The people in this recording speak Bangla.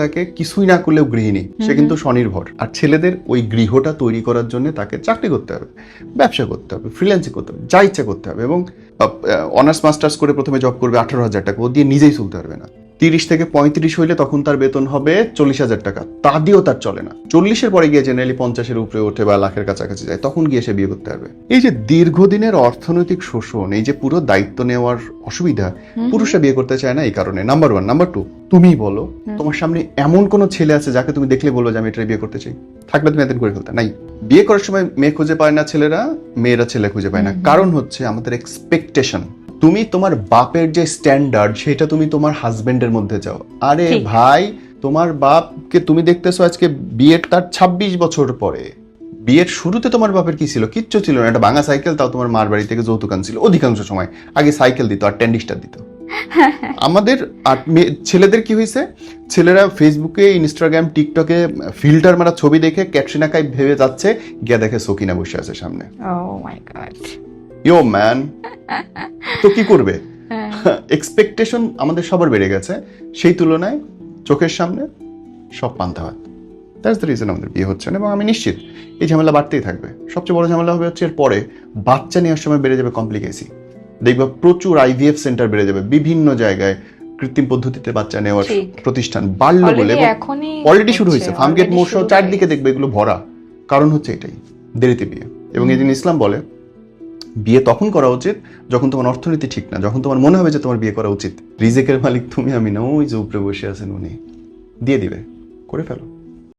থাকে কিছুই না করলেও গৃহিণী, সে কিন্তু স্বনির্ভর। আর ছেলেদের ওই গৃহটা তৈরি করার জন্য তাকে চাকরি করতে হবে, ব্যবসা করতে হবে, ফ্রিল্যান্সিং করতে হবে, যা ইচ্ছা করতে হবে। এবং অনার্স মাস্টার্স করে প্রথমে জব করবে 18,000 টাকা, ও দিয়ে নিজেই চলতে পারবে না। 30 থেকে 35 হইলে তখন তার বেতন হবে 40,000 টাকা, তা দিয়েও তার চলে না। 40-এর পরে গিয়ে জেনারেলি 50-এর উপরে ওঠে বা লাখের কাছাকাছি যায়, তখন গিয়ে সে বিয়ে করতে পারবে। এই যে দীর্ঘদিনের অর্থনৈতিক শোষণ, এই যে পুরো দায়িত্ব নেওয়ার অসুবিধা, পুরুষরা বিয়ে করতে চায় না এই কারণে। নাম্বার 1। নাম্বার 2, তুমিই বলো তোমার সামনে এমন কোন ছেলে আছে যাকে তুমি দেখলে বলবো যে আমি এটা বিয়ে করতে চাই? থাকলে তুমি এতদিন করে ফেলতে নাই। বিয়ে করার সময় মেয়ে খুঁজে পায় না ছেলেরা, মেয়েরা ছেলে খুঁজে পায় না। কারণ হচ্ছে আমাদের এক্সপেকটেশন। তুমি তোমার বাপের যে স্ট্যান্ডার্ড সেটা তুমি তোমার হাজবেন্ডের মধ্যে চাও। আরে ভাই, তোমার বাপকে তুমি দেখতেছো আজকে বিয়ের তার 26 বছর পরে। বিয়ের শুরুতে তোমার বাপের কি ছিল? কিচ্ছু ছিল না, একটা ভাঙা সাইকেল, তাও তোমার মার বাড়ি থেকে যৌতুক আনছিল অধিকাংশ সময়। আগে সাইকেল দিত আর টেন্ডিস্টার দিত। আমাদের ছেলেদের কি হয়েছে? ছেলেরা ফেসবুকে, ইনস্টাগ্রাম, টিকটকে ফিল্টার মারা ছবি দেখে ক্যাটরিনা কাইফ ভেবে যাচ্ছে, গিয়া দেখে সকিনা বসে আছে সামনে। ও মাই গড, ইয়ো ম্যান, তো কি করবে? এক্সপেকটেশন আমাদের সবার বেড়ে গেছে, সেই তুলনায় চোখের সামনে সব পান্তা ভাত। দ্যাটস দ্য রিজন আমাদের বিয়ে হচ্ছে না। এবং আমি নিশ্চিত এই ঝামেলা বাড়তেই থাকবে। সবচেয়ে বড় ঝামেলা হবে হচ্ছে এর পরে বাচ্চা নেওয়ার সময় বেড়ে যাবে কমপ্লিকেসি। দেখবা প্রচুর IVF সেন্টার বেড়ে যাবে বিভিন্ন জায়গায়, কৃত্রিম পদ্ধতিতে বাচ্চা নেওয়ার প্রতিষ্ঠান বাড়লো বলে। অলরেডি শুরু হয়েছে, ফার্মগেট মোশো চারদিকে দেখবে এগুলো ভরা। কারণ হচ্ছে এটাই, দেরিতে বিয়ে। এবং এই জন্য ইসলাম বলে বিয়ে তখন করা উচিত যখন তোমার অর্থনীতি ঠিক না, যখন তোমার মনে হবে যে তোমার বিয়ে করা উচিত। রিজেকের মালিক তুমি, আমি না, ওই যে উপরে বসে আছেন উনি দিয়ে দিবে, করে ফেলো।